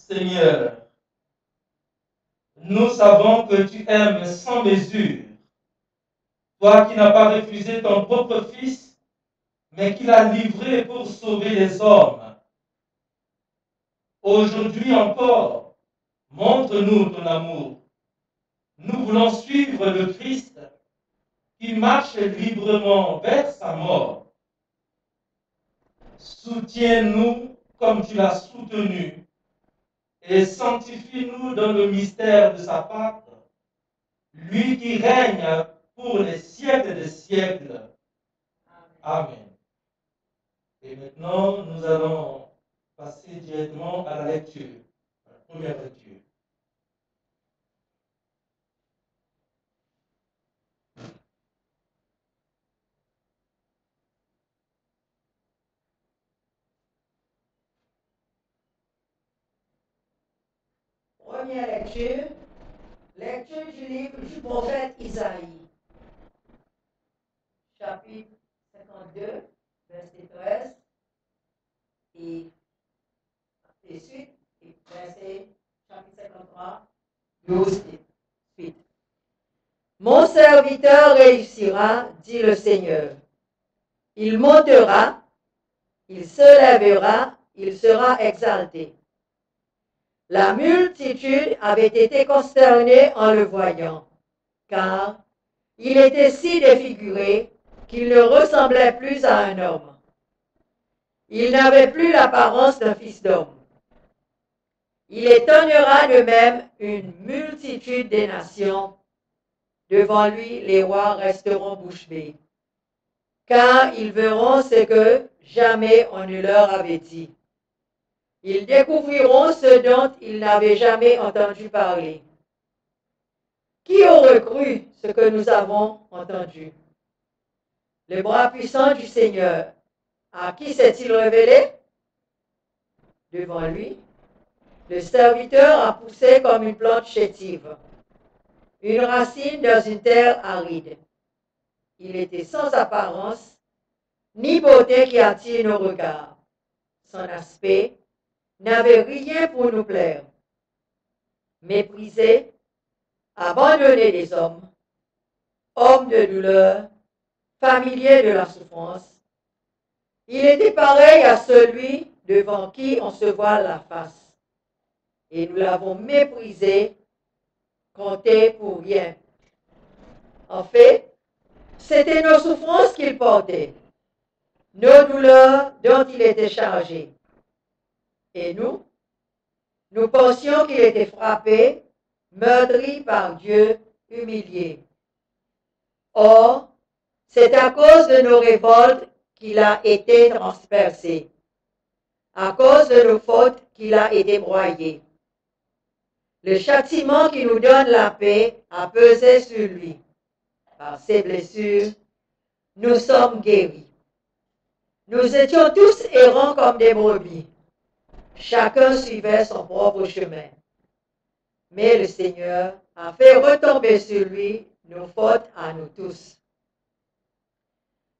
Seigneur, nous savons que tu aimes sans mesure, toi qui n'as pas refusé ton propre Fils, mais qui l'as livré pour sauver les hommes. Aujourd'hui encore, montre-nous ton amour. Nous voulons suivre le Christ qui marche librement vers sa mort. Soutiens-nous comme tu l'as soutenu et sanctifie-nous dans le mystère de sa Pâque, lui qui règne pour les siècles des siècles. Amen. Et maintenant, nous allons passer directement à la lecture, à la première lecture. Première lecture, lecture du livre du prophète Isaïe, chapitre 52, verset 13, et suite, et verset chapitre 53, 12 et suite. Mon serviteur réussira, dit le Seigneur. Il montera, il se lèvera, il sera exalté. La multitude avait été consternée en le voyant, car il était si défiguré qu'il ne ressemblait plus à un homme. Il n'avait plus l'apparence d'un fils d'homme. Il étonnera de même une multitude des nations. Devant lui, les rois resteront bouche bée, car ils verront ce que jamais on ne leur avait dit. Ils découvriront ce dont ils n'avaient jamais entendu parler. Qui aurait cru ce que nous avons entendu? Le bras puissant du Seigneur, à qui s'est-il révélé? Devant lui, le serviteur a poussé comme une plante chétive, une racine dans une terre aride. Il était sans apparence, ni beauté qui attire nos regards. Son aspect n'avait rien pour nous plaire. Méprisé, abandonné des hommes, homme de douleur, familier de la souffrance, il était pareil à celui devant qui on se voile la face. Et nous l'avons méprisé, compté pour rien. En fait, c'était nos souffrances qu'il portait, nos douleurs dont il était chargé. Et nous pensions qu'il était frappé, meurtri par Dieu, humilié. Or, c'est à cause de nos révoltes qu'il a été transpercé, à cause de nos fautes qu'il a été broyé. Le châtiment qui nous donne la paix a pesé sur lui. Par ses blessures, nous sommes guéris. Nous étions tous errants comme des brebis. Chacun suivait son propre chemin. Mais le Seigneur a fait retomber sur lui nos fautes à nous tous.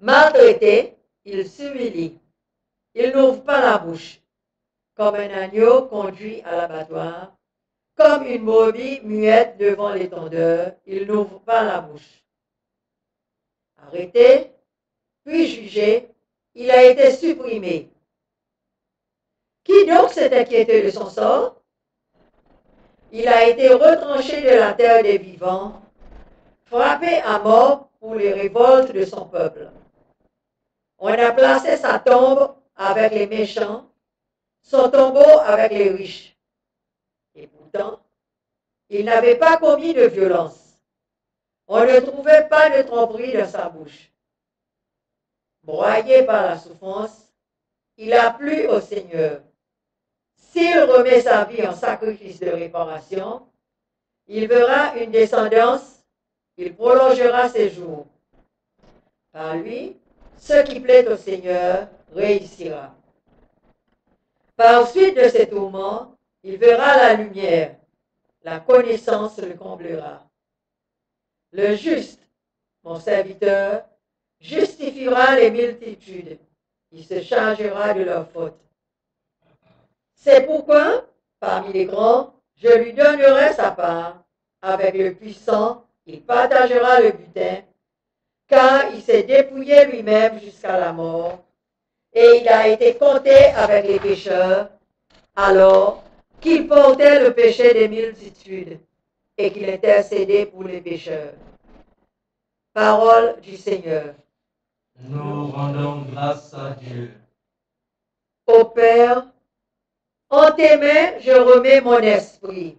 Maltraité, il s'humilie. Il n'ouvre pas la bouche. Comme un agneau conduit à l'abattoir, comme une brebis muette devant les tondeurs, il n'ouvre pas la bouche. Arrêté, puis jugé, il a été supprimé. Qui donc s'est inquiété de son sort? Il a été retranché de la terre des vivants, frappé à mort pour les révoltes de son peuple. On a placé sa tombe avec les méchants, son tombeau avec les riches. Et pourtant, il n'avait pas commis de violence. On ne trouvait pas de tromperie dans sa bouche. Broyé par la souffrance, il a plu au Seigneur. S'il remet sa vie en sacrifice de réparation, il verra une descendance, il prolongera ses jours. Par lui, ce qui plaît au Seigneur réussira. Par suite de ses tourments, il verra la lumière, la connaissance le comblera. Le juste, mon serviteur, justifiera les multitudes, il se chargera de leurs fautes. C'est pourquoi Parmi les grands, je lui donnerai sa part. Avec le puissant, il partagera le butin, car il s'est dépouillé lui-même jusqu'à la mort, et il a été compté avec les pécheurs, alors qu'il portait le péché des multitudes et qu'il intercédait pour les pécheurs. Parole du Seigneur. Nous rendons grâce à Dieu. Ô Père, en tes mains je remets mon esprit.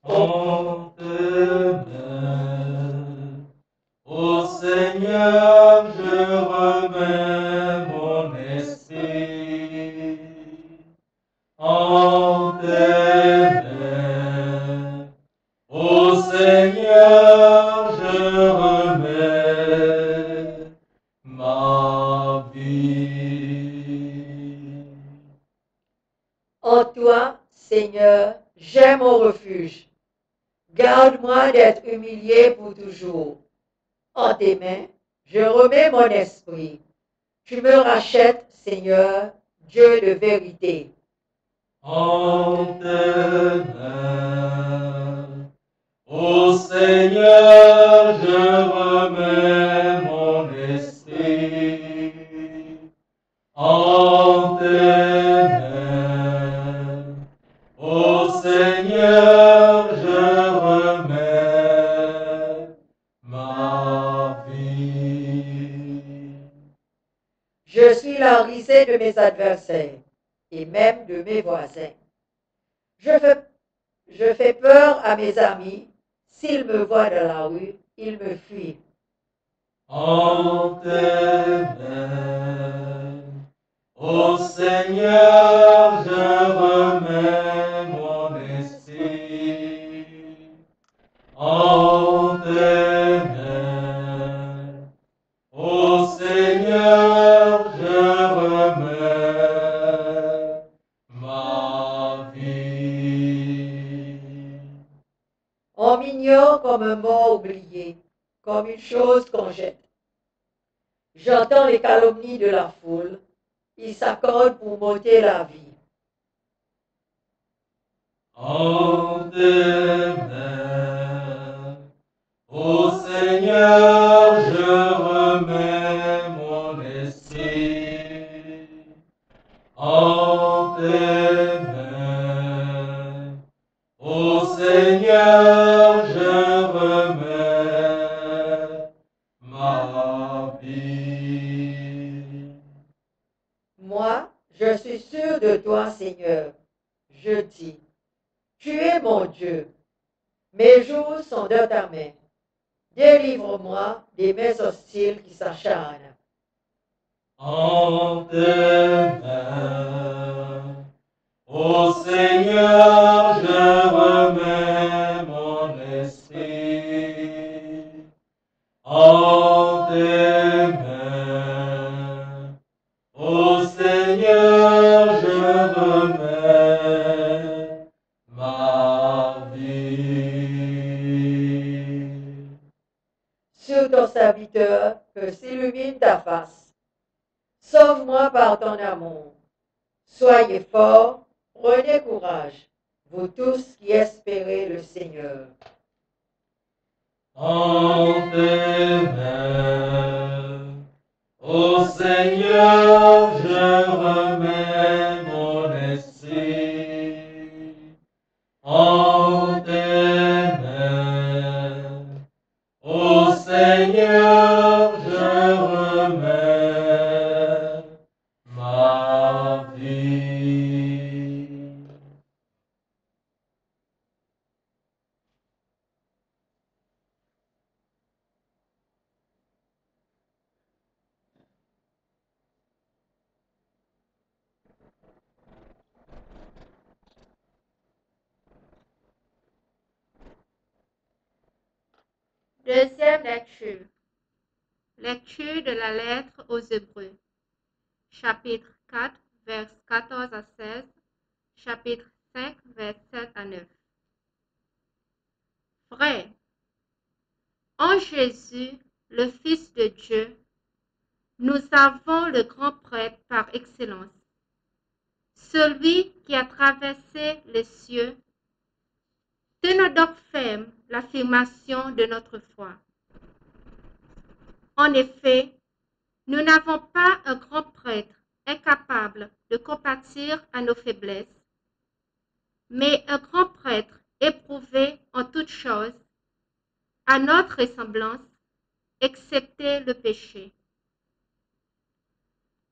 En tes mains, ô Seigneur, je remets mon esprit. En tes mains, ô Seigneur, je remets ma vie. En toi, Seigneur, j'ai mon refuge. Garde-moi d'être humilié pour toujours. En tes mains, je remets mon esprit. Tu me rachètes, Seigneur, Dieu de vérité. En tes mains, ô Seigneur, je remets mon esprit. En tes mains, ô Seigneur, je remets ma vie. Je suis la risée de mes adversaires et même de mes voisins. Je fais peur à mes amis. S'ils me voient dans la rue, ils me fuient. En tes mains, ô Seigneur, je remets mon esprit. En tes mains, ô Seigneur, je remets ma vie. On m'ignore comme un mort oublié, comme une chose qu'on jette. J'entends les calomnies de la foule. Ils s'accordent pour m'ôter la vie. En tes mains, ô Seigneur, je remets mon esprit. En tes mains, ô Seigneur, je remets ma vie. Moi, je suis sûr de toi, Seigneur. Je dis, tu es mon Dieu. Mes jours sont dans ta main. Délivre-moi des mains hostiles qui s'acharnent. En tes mains, ô Seigneur, je remets mon esprit. En tes mains, ô Seigneur, je remets ma vie. Sur ton serviteur que s'illumine ta face. Sauve-moi par ton amour. Soyez forts, prenez courage, vous tous qui espérez le Seigneur. En tes mains, ô Seigneur, je remets mon esprit. En tes mains, ô Seigneur, je remets ma vie. Deuxième lecture. Lecture de la lettre aux Hébreux. Chapitre 4, vers 14 à 16. Chapitre 5, vers 7 à 9. Frères, en Jésus, le Fils de Dieu, nous avons le grand prêtre par excellence, celui qui a traversé les cieux, tenons donc ferme l'affirmation de notre foi. En effet, nous n'avons pas un grand prêtre incapable de compatir à nos faiblesses, mais un grand prêtre éprouvé en toutes choses, à notre ressemblance, excepté le péché.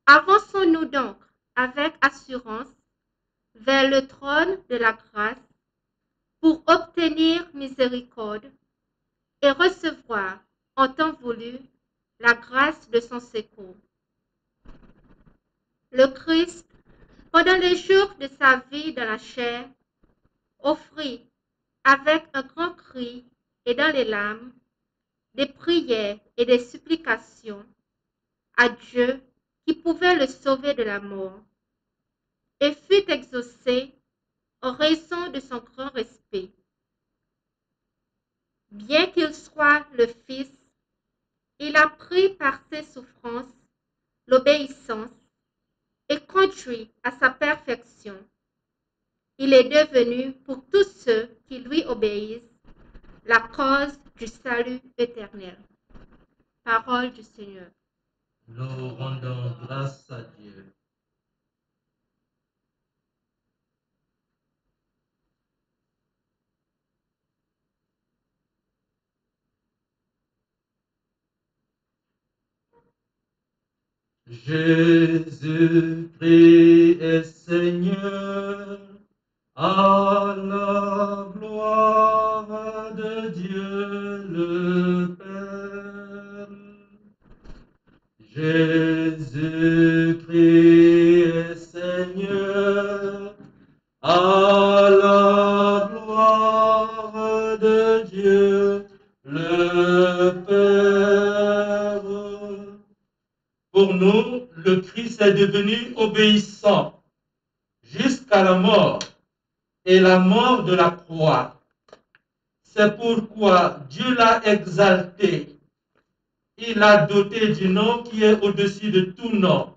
Avançons-nous donc avec assurance vers le trône de la grâce pour obtenir miséricorde et recevoir en temps voulu la grâce de son secours. Le Christ, pendant les jours de sa vie dans la chair, offrit avec un grand cri et dans les larmes des prières et des supplications à Dieu qui pouvait le sauver de la mort, et fut exaucé en raison de son grand respect. Bien qu'il soit le Fils, il a pris par ses souffrances l'obéissance et conduit à sa perfection. Il est devenu pour tous ceux qui lui obéissent la cause du salut éternel. Parole du Seigneur. Nous rendons grâce à Dieu. Jésus-Christ est Seigneur, à la gloire de Dieu le Père. Jésus-Christ est Seigneur, à la gloire de Dieu le Père. Pour nous, le Christ est devenu obéissant jusqu'à la mort et la mort de la croix. C'est pourquoi Dieu l'a exalté. Il l'a doté du nom qui est au-dessus de tout nom.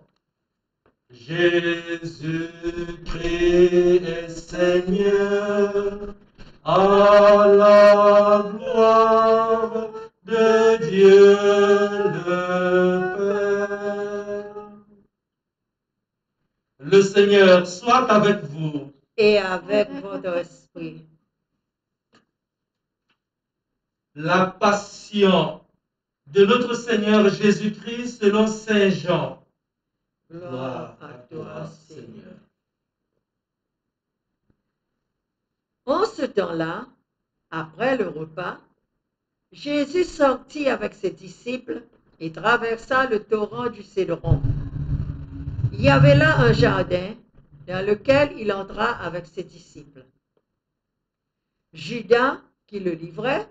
Jésus-Christ est Seigneur, à la gloire de Dieu le Père. Le Seigneur soit avec vous. Et avec votre esprit. La passion de notre Seigneur Jésus-Christ selon Saint Jean. Gloire à toi, Seigneur. En ce temps-là, après le repas, Jésus sortit avec ses disciples et traversa le torrent du Cédron. Il y avait là un jardin dans lequel il entra avec ses disciples. Judas, qui le livrait,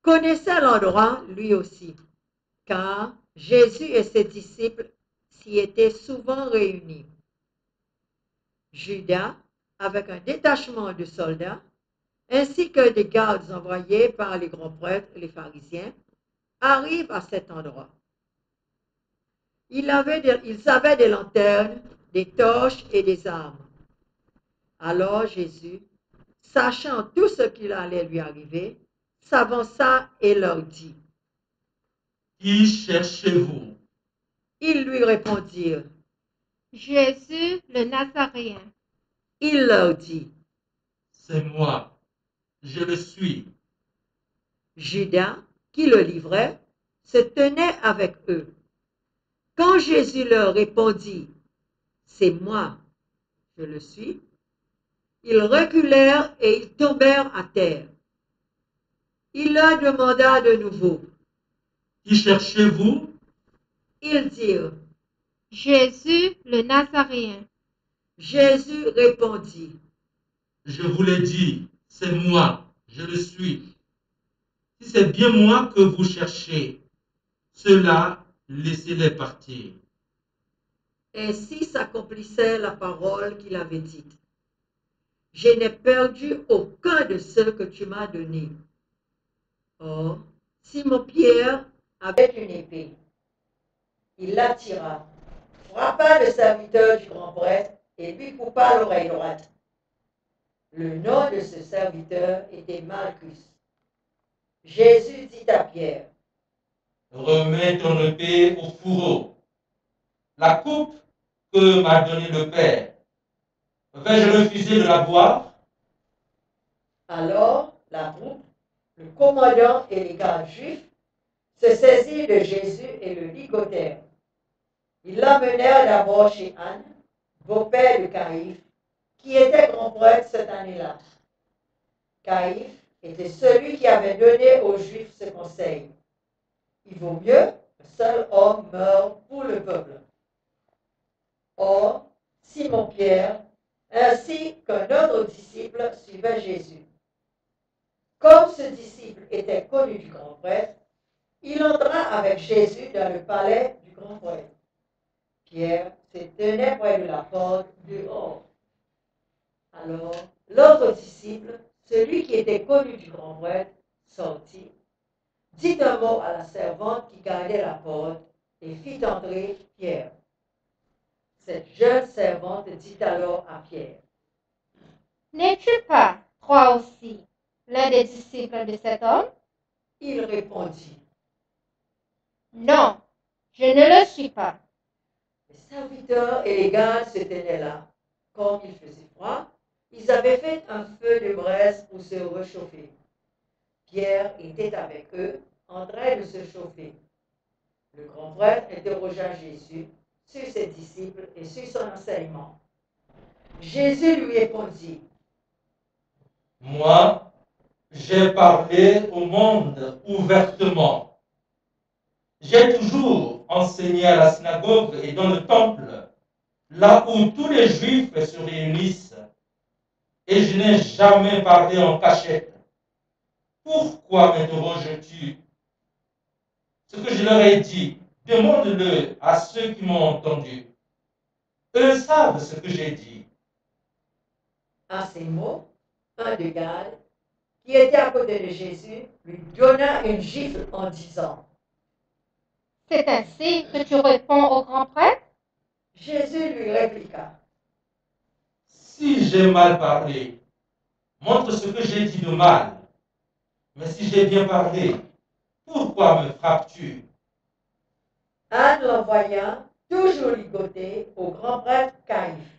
connaissait l'endroit lui aussi, car Jésus et ses disciples s'y étaient souvent réunis. Judas, avec un détachement de soldats, ainsi que des gardes envoyés par les grands prêtres et les pharisiens, arrive à cet endroit. Ils avaient des lanternes, des torches et des armes. Alors Jésus, sachant tout ce qu'il allait lui arriver, s'avança et leur dit: Qui cherchez-vous? Ils lui répondirent: Jésus le Nazaréen. Il leur dit: C'est moi, je le suis. Judas, qui le livrait, se tenait avec eux. Quand Jésus leur répondit: C'est moi, je le suis, ils reculèrent et ils tombèrent à terre. Il leur demanda de nouveau: Qui cherchez-vous? Ils dirent: Jésus le Nazaréen. Jésus répondit: Je vous l'ai dit, c'est moi, je le suis. Si c'est bien moi que vous cherchez, cela, laissez-les partir. Ainsi s'accomplissait la parole qu'il avait dite: Je n'ai perdu aucun de ceux que tu m'as donnés. Or, Simon-Pierre avait une épée. Il la tira, frappa le serviteur du grand prêtre et lui coupa l'oreille droite. Le nom de ce serviteur était Malchus. Jésus dit à Pierre, remets ton épée au fourreau. La coupe que m'a donnée le Père, vais-je refuser de la boire? alors la troupe, le commandant et les gardes juifs se saisirent de Jésus et le ligotèrent. Ils l'emmenèrent d'abord chez Anne, beau-père de Caïphe, qui était grand prêtre cette année-là. Caïphe était celui qui avait donné aux Juifs ce conseil. Il vaut mieux qu'un seul homme meure pour le peuple. Or, Simon-Pierre, ainsi qu'un autre disciple, suivait Jésus. Comme ce disciple était connu du grand prêtre, il entra avec Jésus dans le palais du grand prêtre. Pierre se tenait près de la porte dehors. Alors, l'autre disciple, celui qui était connu du grand prêtre, sortit, dit un mot à la servante qui gardait la porte et fit entrer Pierre. Cette jeune servante dit alors à Pierre, N'es-tu pas, toi aussi, l'un des disciples de cet homme? il répondit, Non, je ne le suis pas. les serviteurs et les gardes se tenaient là. Comme il faisait froid, ils avaient fait un feu de braise pour se réchauffer. Pierre était avec eux, en train de se chauffer. Le grand prêtre interrogea Jésus sur ses disciples et sur son enseignement. Jésus lui répondit, Moi, j'ai parlé au monde ouvertement. J'ai toujours enseigné à la synagogue et dans le temple, là où tous les Juifs se réunissent, et je n'ai jamais parlé en cachette. Pourquoi m'interroges-tu? Ce que je leur ai dit, demande-le à ceux qui m'ont entendu. Eux savent ce que j'ai dit. à ces mots, un des gardes, qui était à côté de Jésus, lui donna une gifle en disant, C'est ainsi que tu réponds au grand prêtre? Jésus lui répliqua, Si j'ai mal parlé, montre ce que j'ai dit de mal. Mais si j'ai bien parlé, pourquoi me frappes-tu? Anne l'envoya toujours ligoté au grand prêtre Caïphe.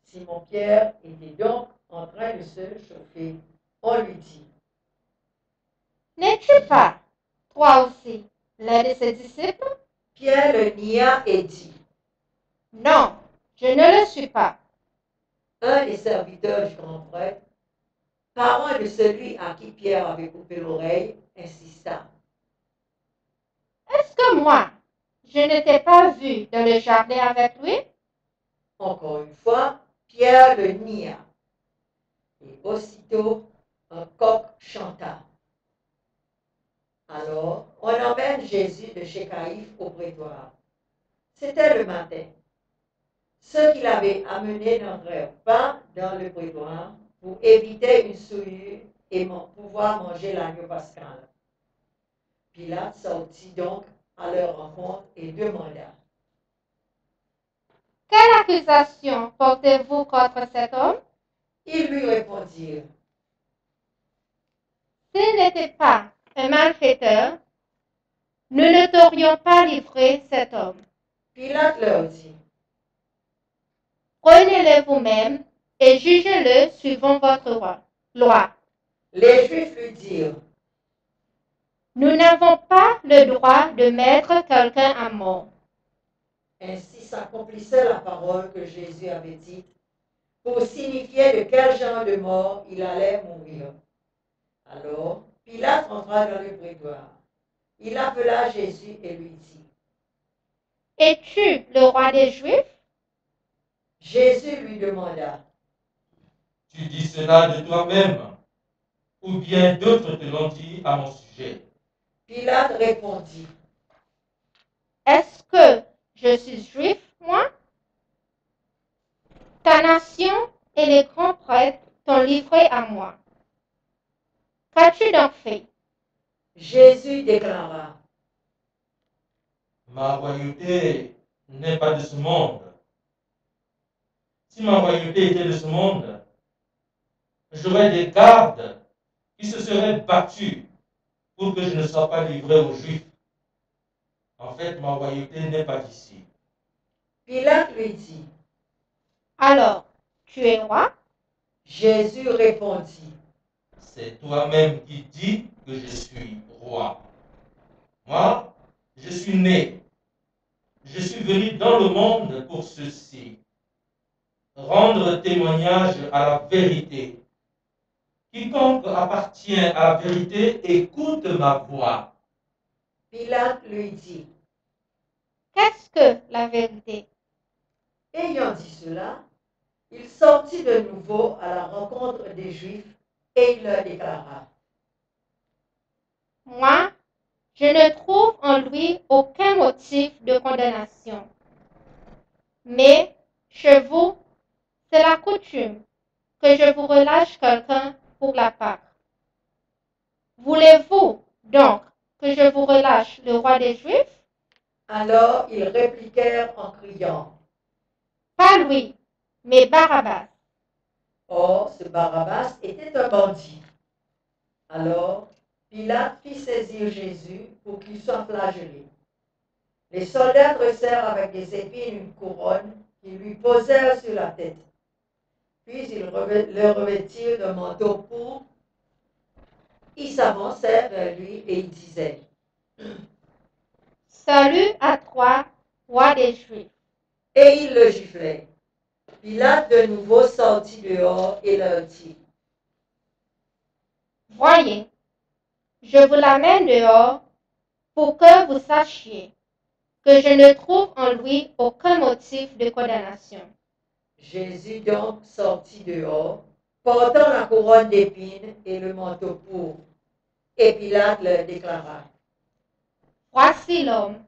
Simon-Pierre était donc en train de se chauffer. On lui dit, N'es-tu pas, toi aussi, l'un de ses disciples? Pierre le nia et dit, Non, je ne le suis pas. un des serviteurs du grand prêtre, parent de celui à qui Pierre avait coupé l'oreille, insista. Est-ce que moi, je ne t'ai pas vu dans le jardin avec lui? Encore une fois, Pierre le nia. Et aussitôt, un coq chanta. Alors, on emmène Jésus de chez Caïphe au prétoire. C'était le matin. Ceux qui l'avaient amené n'entrèrent pas dans le prétoire pour éviter une souillure et pouvoir manger l'agneau pascal. Pilate sortit donc à leur rencontre et demanda, Quelle accusation portez-vous contre cet homme? ils lui répondirent, S'il n'était pas un malfaiteur, nous ne t'aurions pas livré cet homme. Pilate leur dit, Prenez-le vous-même et jugez-le suivant votre loi. les Juifs lui dirent, Nous n'avons pas le droit de mettre quelqu'un à mort. ainsi s'accomplissait la parole que Jésus avait dite pour signifier de quel genre de mort il allait mourir. Alors, Pilate entra dans le prétoire. Il appela Jésus et lui dit, Es-tu le roi des Juifs? Jésus lui demanda, Tu dis cela de toi-même, ou bien d'autres te l'ont dit à mon sujet? Pilate répondit, Est-ce que je suis juif, moi? Ta nation et les grands prêtres t'ont livré à moi. Qu'as-tu donc fait? Jésus déclara, Ma royauté n'est pas de ce monde. si ma royauté était de ce monde, j'aurais des gardes qui se seraient battus pour que je ne sois pas livré aux Juifs. En fait, ma royauté n'est pas d'ici. Pilate lui dit, alors, tu es roi? Jésus répondit, c'est toi-même qui dis que je suis roi. Moi, je suis né. Je suis venu dans le monde pour ceci. Rendre témoignage à la vérité. Quiconque appartient à la vérité écoute ma voix. Pilate lui dit, Qu'est-ce que la vérité? ayant dit cela, il sortit de nouveau à la rencontre des Juifs et il leur déclara, Moi, je ne trouve en lui aucun motif de condamnation. Mais, chez vous, c'est la coutume que je vous relâche quelqu'un pour la Pâque. Voulez-vous donc que je vous relâche le roi des Juifs? Alors ils répliquèrent en criant, Pas lui, mais Barabbas. or ce Barabbas était un bandit. Alors Pilate fit saisir Jésus pour qu'il soit flagellé. Les soldats dressèrent avec des épines une couronne qu'ils lui posèrent sur la tête. Puis ils le revêtirent d'un manteau pourpre. Ils s'avancèrent vers lui et ils disaient, Salut à toi, roi des Juifs. et ils le giflaient. Pilate de nouveau sortit dehors et leur dit, Voyez, je vous l'amène dehors pour que vous sachiez que je ne trouve en lui aucun motif de condamnation. Jésus donc sortit dehors, portant la couronne d'épines et le manteau pourpre. Et Pilate leur déclara. Voici l'homme.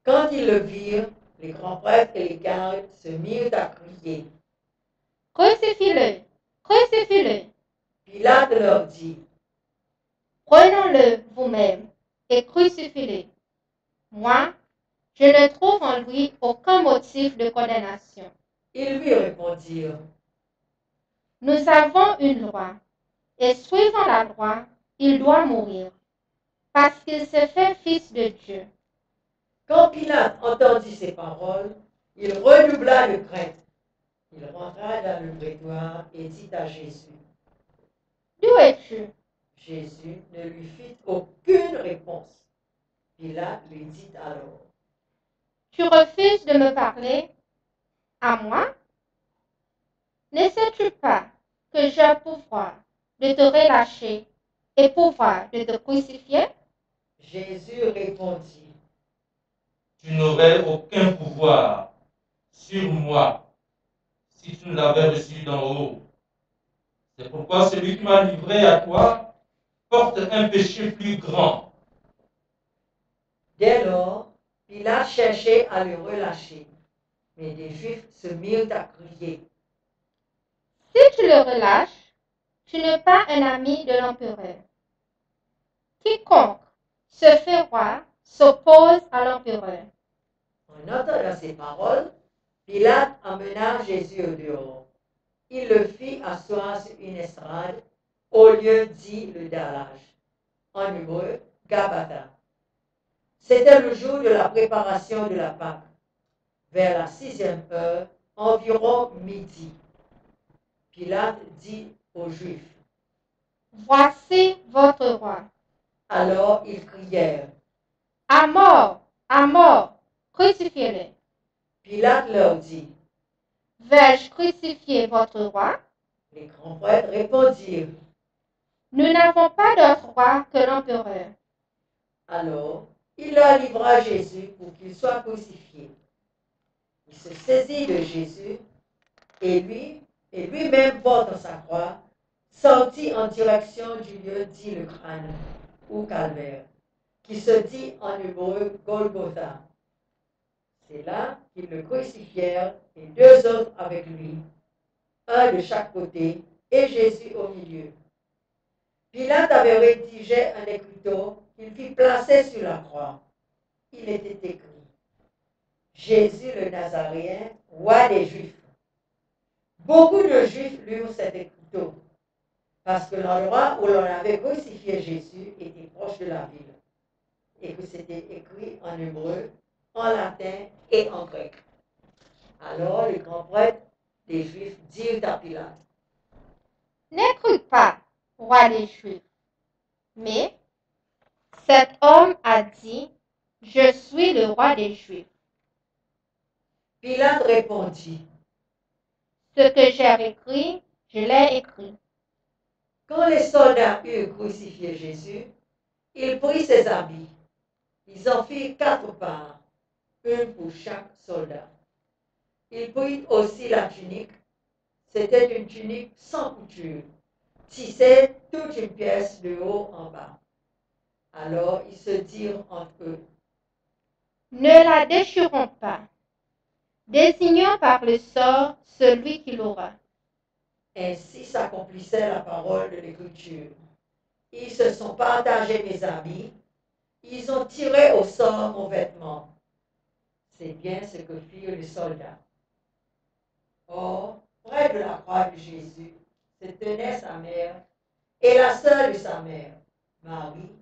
Quand ils le virent, les grands prêtres et les gardes se mirent à crier. Crucifie-le, crucifie-le. Pilate leur dit, Prenons-le vous-même et crucifiez-le. Moi, je ne trouve en lui aucun motif de condamnation. ils lui répondirent, Nous avons une loi, et suivant la loi, il doit mourir, parce qu'il s'est fait fils de Dieu. quand Pilate entendit ces paroles, il redoubla de crainte. Il rentra dans le prétoire et dit à Jésus. D'où es-tu? Jésus ne lui fit aucune réponse. Pilate lui dit alors, Tu refuses de me parler à moi? Ne sais-tu pas que j'ai pouvoir de te relâcher et pouvoir de te crucifier? Jésus répondit, Tu n'aurais aucun pouvoir sur moi si tu ne l'avais reçu d'en haut. C'est pourquoi celui qui m'a livré à toi porte un péché plus grand. dès lors, Pilate cherchait à le relâcher, mais les Juifs se mirent à crier. Si tu le relâches, tu n'es pas un ami de l'empereur. Quiconque se fait roi s'oppose à l'empereur. En entendant ces paroles, Pilate emmena Jésus au dehors. Il le fit asseoir sur une estrade, au lieu dit le dallage, en hébreu, Gabbatha. C'était le jour de la préparation de la Pâque. Vers la 6e heure, environ midi, Pilate dit aux Juifs. Voici votre roi. Alors ils crièrent. À mort, crucifiez-le. Pilate leur dit. Vais-je crucifier votre roi? Les grands prêtres répondirent. Nous n'avons pas d'autre roi que l'empereur. Alors il leur livra Jésus pour qu'il soit crucifié. Il se saisit de Jésus et lui-même portant sa croix, sortit en direction du lieu dit le crâne, ou calvaire, qui se dit en hébreu Golgotha. C'est là qu'ils le crucifièrent et deux autres avec lui, un de chaque côté et Jésus au milieu. Pilate avait rédigé un écriteau qu'il fit placer sur la croix. Il était écrit: Jésus le Nazaréen, roi des Juifs. Beaucoup de Juifs lurent cet écriteau, parce que l'endroit où l'on avait crucifié Jésus était proche de la ville, et que c'était écrit en hébreu, en latin et en grec. Alors les grands prêtres des Juifs dirent à Pilate, N'écris pas, roi des Juifs, mais cet homme a dit, je suis le roi des Juifs. Pilate répondit, Ce que j'ai écrit, je l'ai écrit. quand les soldats eurent crucifié Jésus, il prit ses habits. Ils en firent 4 parts, une pour chaque soldat. Il prit aussi la tunique. C'était une tunique sans couture, tissée toute une pièce de haut en bas. Alors ils se dirent entre eux, Ne la déchirons pas. Désignons par le sort celui qui l'aura. ainsi s'accomplissait la parole de l'Écriture. Ils se sont partagés mes habits, ils ont tiré au sort mon vêtement. C'est bien ce que firent les soldats. Or, près de la croix de Jésus, se tenait sa mère et la sœur de sa mère, Marie,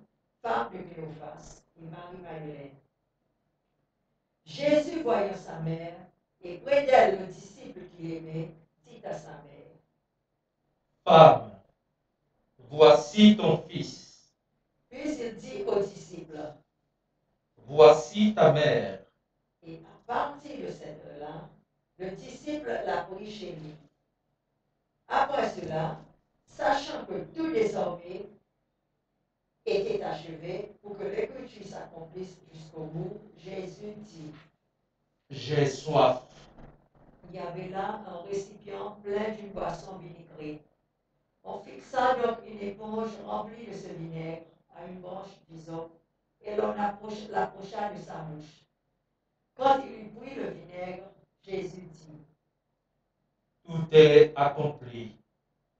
femme de Cléophas, et Marie-Madeleine. Jésus, voyant sa mère, et près d'elle le disciple qu'il aimait, dit à sa mère, Femme, voici ton fils. puis il dit aux disciples, Voici ta mère. et à partir de cette heure-là, le disciple l'a pris chez lui. Après cela, sachant que tout désormais était achevé pour que l'écriture s'accomplisse jusqu'au bout, Jésus dit, J'ai soif. il y avait là un récipient plein d'une boisson vinaigrée. On fixa donc une éponge remplie de ce vinaigre à une branche d'hysope et l'on l'approcha de sa bouche. Quand il eut pris le vinaigre, Jésus dit, Tout est accompli.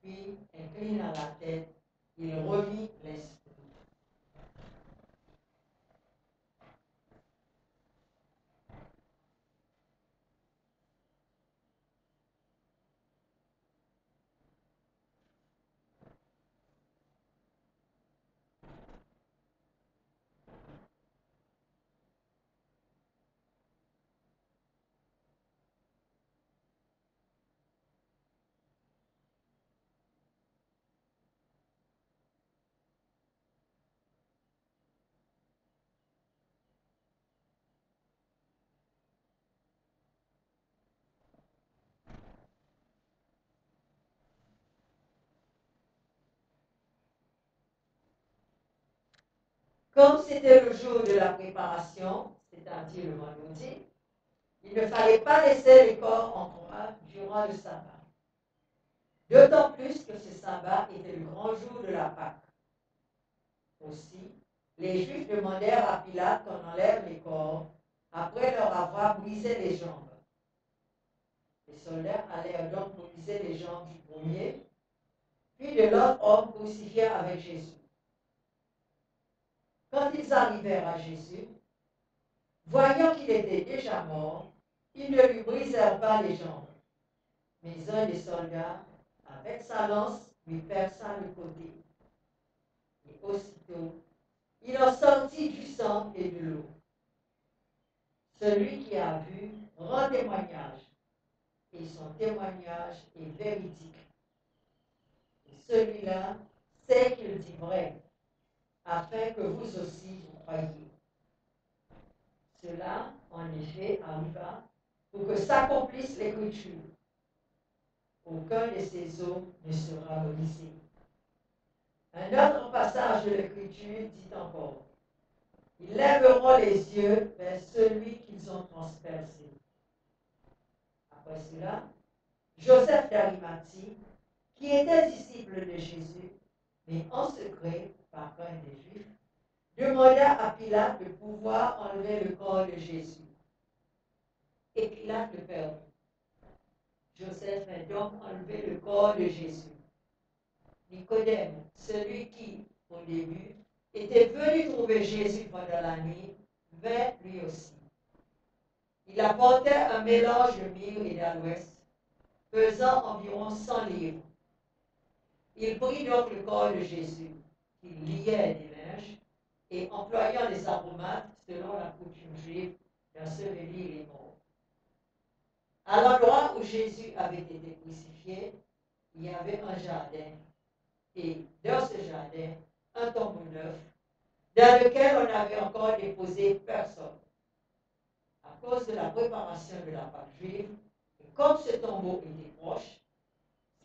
puis inclinant la tête, il remit l'esprit. Comme c'était le jour de la préparation, c'est-à-dire le vendredi, il ne fallait pas laisser les corps en croix durant le sabbat. D'autant plus que ce sabbat était le grand jour de la Pâque. Aussi, les Juifs demandèrent à Pilate qu'on enlève les corps après leur avoir brisé les jambes. Les soldats allèrent donc briser les jambes du premier, puis de l'autre homme crucifié avec Jésus. Quand ils arrivèrent à Jésus, voyant qu'il était déjà mort, ils ne lui brisèrent pas les jambes. Mais un des soldats, avec sa lance, lui perça le côté. Et aussitôt, il en sortit du sang et de l'eau. Celui qui a vu rend témoignage, et son témoignage est véridique. Et celui-là sait qu'il dit vrai, afin que vous aussi vous croyiez. Cela, en effet, arriva pour que s'accomplisse l'Écriture. Aucun de ces os ne sera brisé. Un autre passage de l'Écriture dit encore, ils lèveront les yeux vers celui qu'ils ont transpercé. Après cela, Joseph d'Arimathie, qui était disciple de Jésus, mais en secret, par crainte des Juifs, demanda à Pilate de pouvoir enlever le corps de Jésus. Et Pilate le permit. Joseph vint donc enlever le corps de Jésus. Nicodème, celui qui, au début, était venu trouver Jésus pendant la nuit, vint lui aussi. Il apportait un mélange de myrrhe et d'aloès, pesant environ 100 livres. Il prit donc le corps de Jésus, qu'il liait des linges, et employant les aromates selon la coutume juive, d'ensevelir les morts. À l'endroit où Jésus avait été crucifié, il y avait un jardin, et dans ce jardin, un tombeau neuf, dans lequel on n'avait encore déposé personne. À cause de la préparation de la Pâque juive, et comme ce tombeau était proche,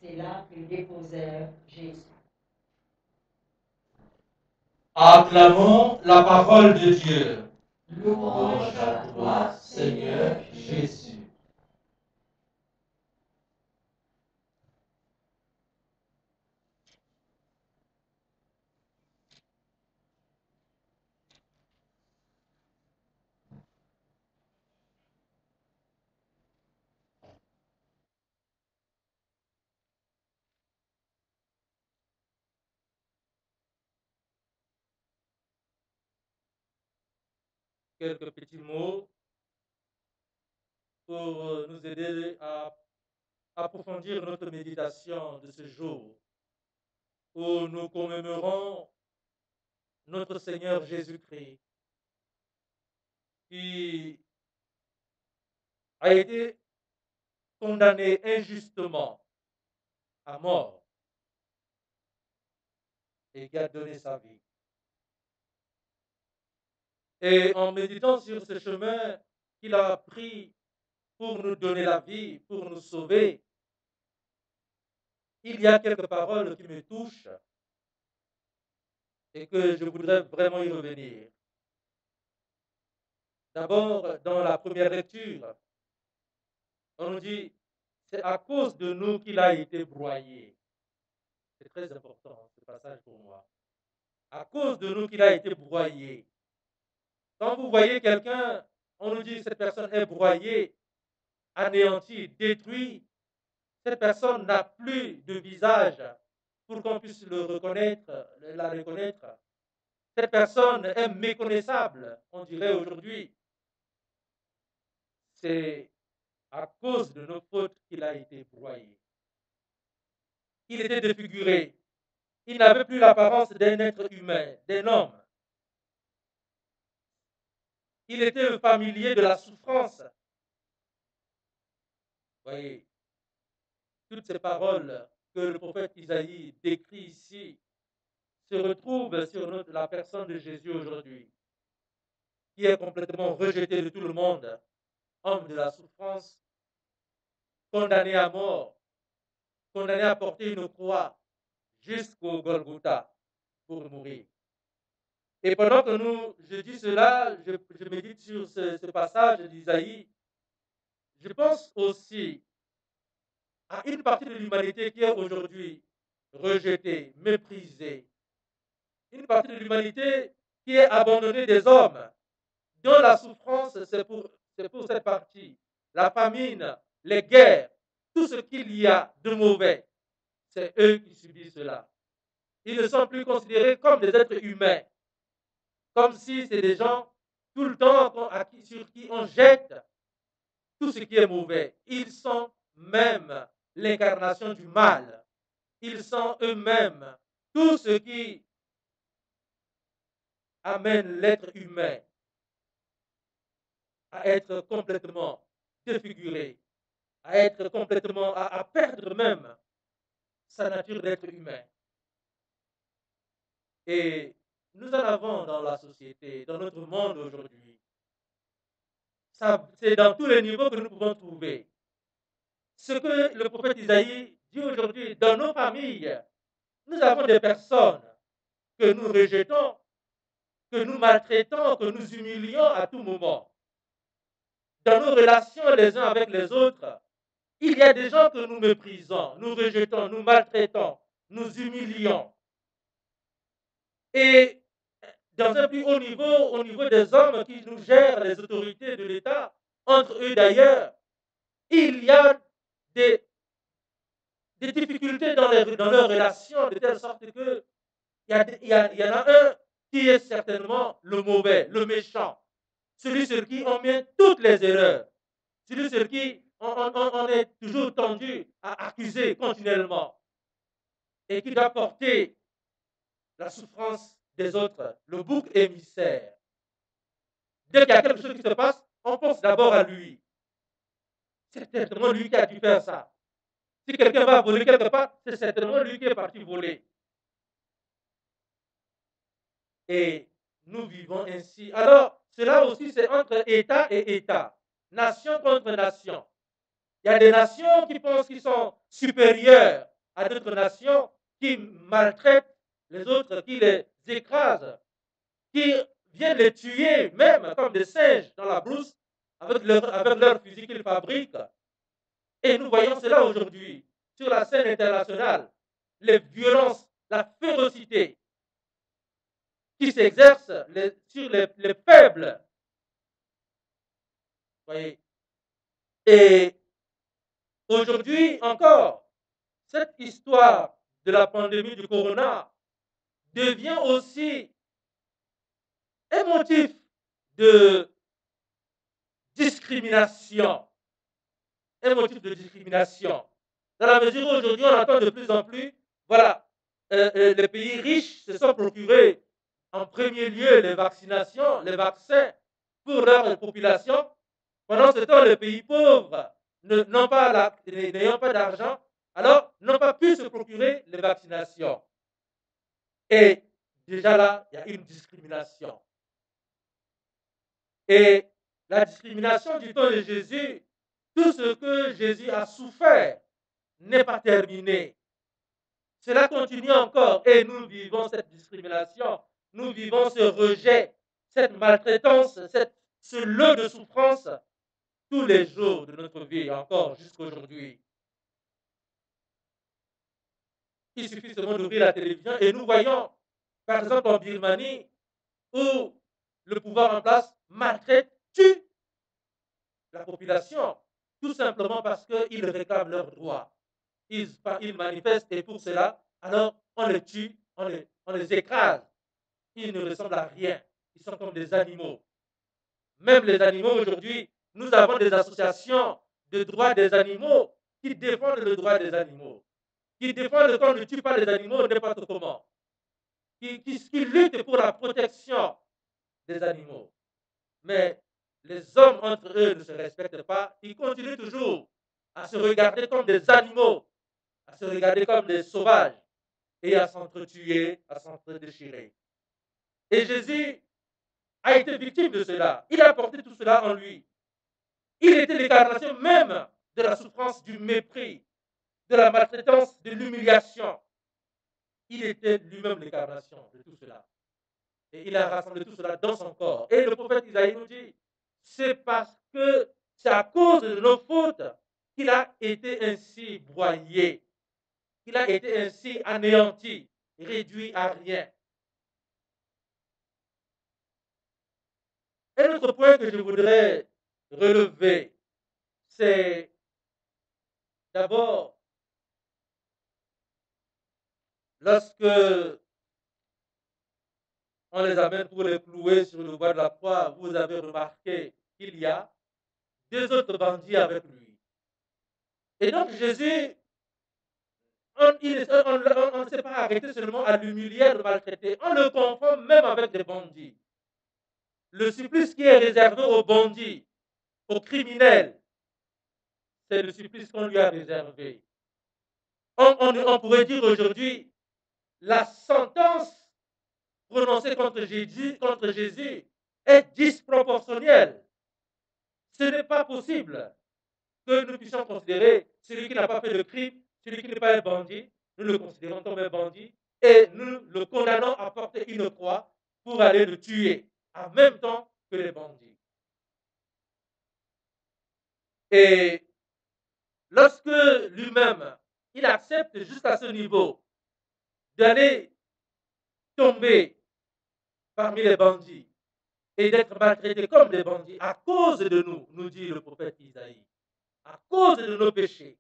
c'est là qu'ils déposèrent Jésus. Acclamons la parole de Dieu. Louange à toi, Seigneur Jésus. Quelques petits mots pour nous aider à approfondir notre méditation de ce jour où nous commémorons notre Seigneur Jésus-Christ qui a été condamné injustement à mort et qui a donné sa vie. Et en méditant sur ce chemin qu'il a pris pour nous donner la vie, pour nous sauver, il y a quelques paroles qui me touchent et que je voudrais vraiment y revenir. D'abord, dans la première lecture, on nous dit, c'est à cause de nous qu'il a été broyé. C'est très important, ce passage pour moi. À cause de nous qu'il a été broyé. Quand vous voyez quelqu'un, on nous dit, cette personne est broyée, anéantie, détruite. Cette personne n'a plus de visage pour qu'on puisse le reconnaître, la reconnaître. Cette personne est méconnaissable, on dirait aujourd'hui. C'est à cause de nos fautes qu'il a été broyé. Il était défiguré. Il n'avait plus l'apparence d'un être humain, d'un homme. Il était le familier de la souffrance. Vous voyez, toutes ces paroles que le prophète Isaïe décrit ici se retrouvent sur la personne de Jésus aujourd'hui, qui est complètement rejeté de tout le monde, homme de la souffrance, condamné à mort, condamné à porter une croix jusqu'au Golgotha pour mourir. Et pendant que je dis cela, je médite sur ce passage d'Isaïe, je pense aussi à une partie de l'humanité qui est aujourd'hui rejetée, méprisée. Une partie de l'humanité qui est abandonnée des hommes, dont la souffrance, c'est pour cette partie. La famine, les guerres, tout ce qu'il y a de mauvais, c'est eux qui subissent cela. Ils ne sont plus considérés comme des êtres humains, comme si c'est des gens tout le temps sur qui on jette tout ce qui est mauvais. Ils sont même l'incarnation du mal. Ils sont eux-mêmes tout ce qui amène l'être humain à être complètement défiguré, à perdre même sa nature d'être humain. Et nous en avons dans la société, dans notre monde aujourd'hui. C'est dans tous les niveaux que nous pouvons trouver. Ce que le prophète Isaïe dit aujourd'hui, dans nos familles, nous avons des personnes que nous rejetons, que nous maltraitons, que nous humilions à tout moment. Dans nos relations les uns avec les autres, il y a des gens que nous méprisons, nous rejetons, nous maltraitons, nous humilions. Et dans un plus haut niveau, au niveau des hommes qui nous gèrent, les autorités de l'État, entre eux d'ailleurs, il y a des difficultés dans leurs relations, de telle sorte que il y en a un qui est certainement le mauvais, le méchant, celui sur qui on met toutes les erreurs, celui sur qui on est toujours tendu à accuser continuellement et qui doit porter la souffrance des autres, le bouc émissaire. Dès qu'il y a quelque chose qui se passe, on pense d'abord à lui. C'est certainement lui qui a dû faire ça. Si quelqu'un va voler quelque part, c'est certainement lui qui est parti voler. Et nous vivons ainsi. Alors, cela aussi, c'est entre État et État, nation contre nation. Il y a des nations qui pensent qu'ils sont supérieures à d'autres nations, qui maltraitent les autres, qui les écrasent, qui viennent les tuer, même comme des singes dans la brousse, avec leur fusil qu'ils fabriquent. Et nous voyons cela aujourd'hui sur la scène internationale. Les violences, la férocité qui s'exerce sur les faibles. Voyez. Et aujourd'hui encore, cette histoire de la pandémie du corona devient aussi un motif de discrimination. Un motif de discrimination. Dans la mesure où aujourd'hui, on entend de plus en plus, voilà, les pays riches se sont procurés en premier lieu les vaccinations, les vaccins pour leur population. Pendant ce temps, les pays pauvres, n'ayant pas d'argent, alors n'ont pas pu se procurer les vaccinations. Et déjà là, il y a une discrimination. Et la discrimination du temps de Jésus, tout ce que Jésus a souffert n'est pas terminé. Cela continue encore et nous vivons cette discrimination, nous vivons ce rejet, cette maltraitance, ce lot de souffrance tous les jours de notre vie, encore jusqu'à aujourd'hui. Il suffit seulement d'ouvrir la télévision et nous voyons, par exemple en Birmanie, où le pouvoir en place maltraite, tue la population, tout simplement parce qu'ils réclament leurs droits. Ils manifestent et pour cela, alors on les tue, on les écrase. Ils ne ressemblent à rien. Ils sont comme des animaux. Même les animaux aujourd'hui, nous avons des associations de droits des animaux qui défendent le droit des animaux, qui défendent qu'on ne tue pas les animaux n'importe comment, qui luttent pour la protection des animaux. Mais les hommes entre eux ne se respectent pas, ils continuent toujours à se regarder comme des animaux, à se regarder comme des sauvages et à s'entretuer, à s'entre-déchirer. Et Jésus a été victime de cela. Il a porté tout cela en lui. Il était l'incarnation même de la souffrance, du mépris, de la maltraitance, de l'humiliation. Il était lui-même l'incarnation de tout cela. Et il a rassemblé tout cela dans son corps. Et le prophète Isaïe nous dit, c'est parce que c'est à cause de nos fautes qu'il a été ainsi broyé, qu'il a été ainsi anéanti, réduit à rien. Un autre point que je voudrais relever, c'est d'abord, lorsque on les amène pour les clouer sur le bois de la croix, vous avez remarqué qu'il y a deux autres bandits avec lui. Et donc Jésus, on ne s'est pas arrêté seulement à l'humilier, à le maltraiter, on le confond même avec des bandits. Le supplice qui est réservé aux bandits, aux criminels, c'est le supplice qu'on lui a réservé. On pourrait dire aujourd'hui, la sentence prononcée contre Jésus est disproportionnelle. Ce n'est pas possible que nous puissions considérer celui qui n'a pas fait de crime, celui qui n'est pas un bandit, nous le considérons comme un bandit et nous le condamnons à porter une croix pour aller le tuer en même temps que les bandits. Et lorsque lui-même, il accepte jusqu'à ce niveau d'aller tomber parmi les bandits et d'être maltraité comme des bandits à cause de nous, nous dit le prophète Isaïe, à cause de nos péchés.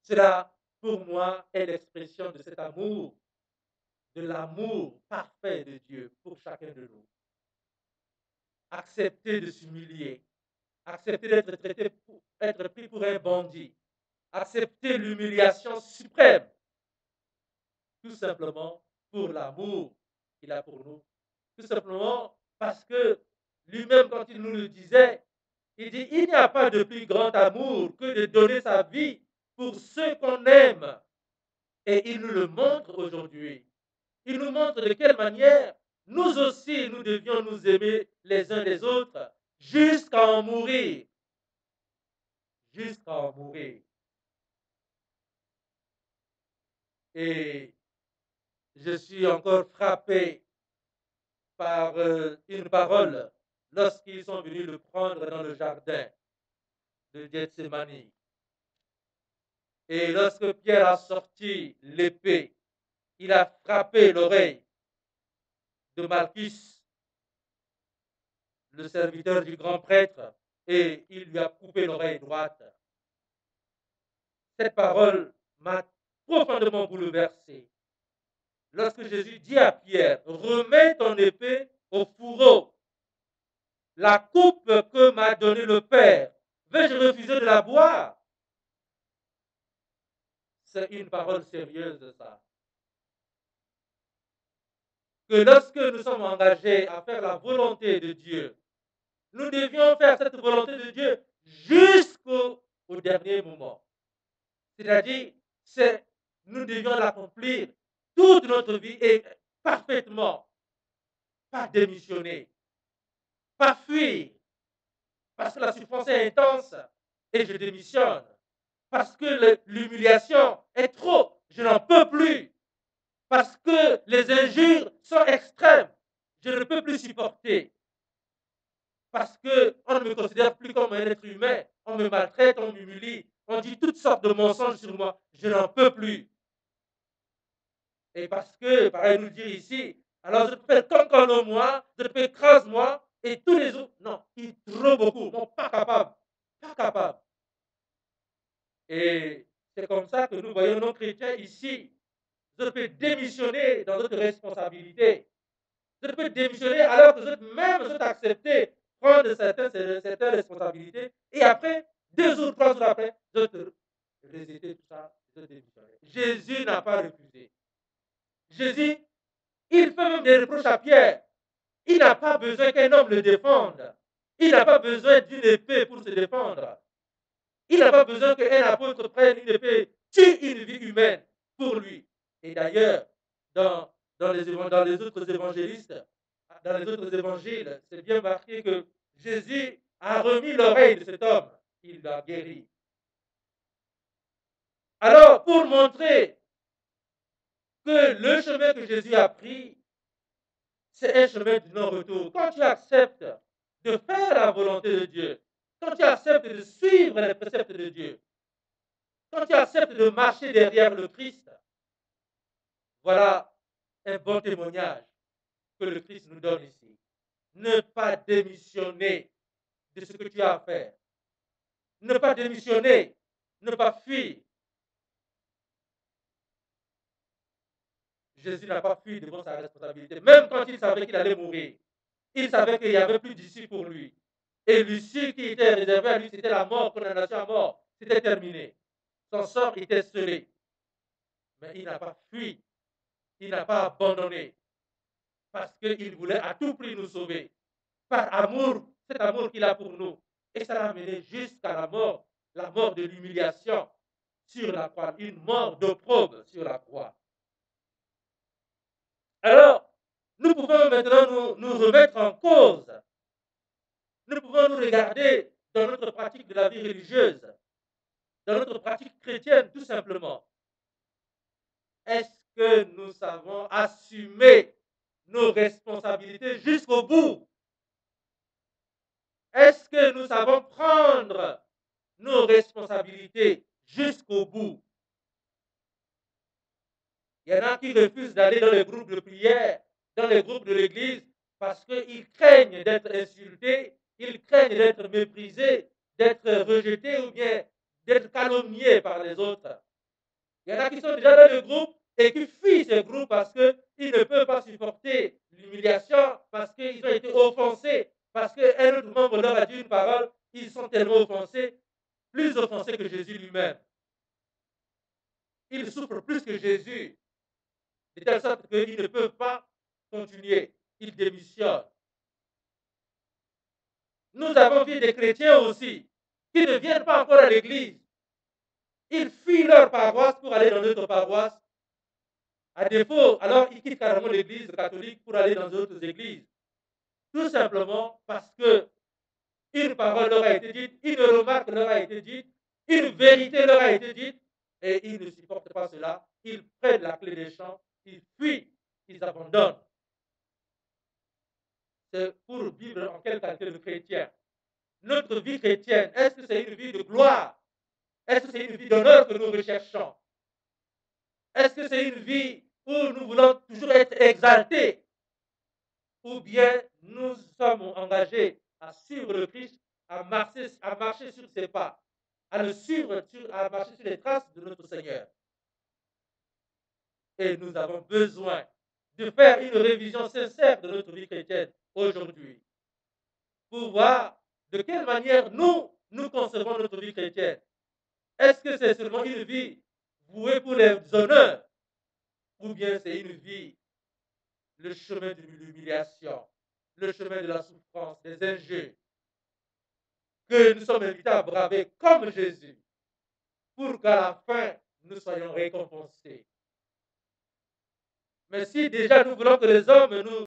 Cela, pour moi, est l'expression de cet amour, de l'amour parfait de Dieu pour chacun de nous. Accepter de s'humilier, accepter d'être traité, être pris pour un bandit, accepter l'humiliation suprême, tout simplement pour l'amour qu'il a pour nous, tout simplement parce que lui-même, quand il nous le disait, il dit, il n'y a pas de plus grand amour que de donner sa vie pour ceux qu'on aime. Et il nous le montre aujourd'hui. Il nous montre de quelle manière nous aussi, nous devions nous aimer les uns les autres jusqu'à en mourir. Jusqu'à en mourir. Et je suis encore frappé par une parole lorsqu'ils sont venus le prendre dans le jardin de Gethsemane. Et lorsque Pierre a sorti l'épée, il a frappé l'oreille de Malchus, le serviteur du grand prêtre, et il lui a coupé l'oreille droite. Cette parole m'a profondément bouleversé. Lorsque Jésus dit à Pierre, remets ton épée au fourreau. La coupe que m'a donnée le Père, vais-je refuser de la boire? C'est une parole sérieuse, ça. Que lorsque nous sommes engagés à faire la volonté de Dieu, nous devions faire cette volonté de Dieu jusqu'au dernier moment. C'est-à-dire, nous devions l'accomplir toute notre vie et parfaitement, pas démissionner, pas fuir, parce que la souffrance est intense et je démissionne, parce que l'humiliation est trop, je n'en peux plus, parce que les injures sont extrêmes, je ne peux plus supporter, parce qu'on ne me considère plus comme un être humain, on me maltraite, on m'humilie, on dit toutes sortes de mensonges sur moi, je n'en peux plus. Et parce que, pareil nous dire ici, alors je peux faire comme moi, je peux écrase-moi, et tous les autres, non, ils trop beaucoup, non, pas capable, pas capable. Et c'est comme ça que nous voyons nos chrétiens ici. Je peux démissionner dans notre responsabilité. Je peux démissionner alors que je peux accepter prendre certaines responsabilités. Et après, 2 jours, 3 jours après, je te rejeter tout ça, je démissionner. Jésus n'a pas refusé. Jésus, il fait même des reproches à Pierre. Il n'a pas besoin qu'un homme le défende. Il n'a pas besoin d'une épée pour se défendre. Il n'a pas besoin qu'un apôtre prenne une épée, tue une vie humaine pour lui. Et d'ailleurs, dans les autres évangélistes, dans les autres évangiles, c'est bien marqué que Jésus a remis l'oreille de cet homme. Il l'a guéri. Alors, pour montrer que le chemin que Jésus a pris, c'est un chemin de non-retour. Quand tu acceptes de faire la volonté de Dieu, quand tu acceptes de suivre les préceptes de Dieu, quand tu acceptes de marcher derrière le Christ, voilà un bon témoignage que le Christ nous donne ici. Ne pas démissionner de ce que tu as à faire. Ne pas démissionner, ne pas fuir. Jésus n'a pas fui devant sa responsabilité, même quand il savait qu'il allait mourir. Il savait qu'il n'y avait plus d'issue pour lui. Et l'issue qui était réservée à lui, c'était la mort, condamnation à mort. C'était terminé. Son sort était scellé. Mais il n'a pas fui. Il n'a pas abandonné. Parce qu'il voulait à tout prix nous sauver. Par amour, cet amour qu'il a pour nous. Et ça l'a mené jusqu'à la mort de l'humiliation sur la croix, une mort d'opprobre sur la croix. Alors, nous pouvons maintenant nous remettre en cause. Nous pouvons nous regarder dans notre pratique de la vie religieuse, dans notre pratique chrétienne, tout simplement. Est-ce que nous savons assumer nos responsabilités jusqu'au bout? Est-ce que nous savons prendre nos responsabilités jusqu'au bout? Il y en a qui refusent d'aller dans les groupes de prière, dans les groupes de l'église, parce qu'ils craignent d'être insultés, ils craignent d'être méprisés, d'être rejetés ou bien d'être calomniés par les autres. Il y en a qui sont déjà dans le groupe et qui fuient ce groupe parce qu'ils ne peuvent pas supporter l'humiliation, parce qu'ils ont été offensés, parce qu'un autre membre leur a dit une parole ils sont tellement offensés, plus offensés que Jésus lui-même. Ils souffrent plus que Jésus, de telle sorte qu'ils ne peuvent pas continuer. Ils démissionnent. Nous avons vu des chrétiens aussi qui ne viennent pas encore à l'église. Ils fuient leur paroisse pour aller dans d'autres paroisses. À défaut, alors ils quittent carrément l'église catholique pour aller dans d'autres églises. Tout simplement parce que une parole leur a été dite, une remarque leur a été dite, une vérité leur a été dite, et ils ne supportent pas cela. Ils prennent la clé des champs, ils fuient, ils abandonnent. C'est pour vivre en quelle qualité de chrétien. Notre vie chrétienne, est-ce que c'est une vie de gloire? Est-ce que c'est une vie d'honneur que nous recherchons? Est-ce que c'est une vie où nous voulons toujours être exaltés? Ou bien nous sommes engagés à suivre le Christ, à marcher sur ses pas, à marcher sur les traces de notre Seigneur. Et nous avons besoin de faire une révision sincère de notre vie chrétienne aujourd'hui, pour voir de quelle manière nous concevons notre vie chrétienne. Est-ce que c'est seulement une vie vouée pour les honneurs, ou bien c'est une vie, le chemin de l'humiliation, le chemin de la souffrance, des injures, que nous sommes invités à braver comme Jésus, pour qu'à la fin, nous soyons récompensés. Mais si déjà nous voulons que les hommes nous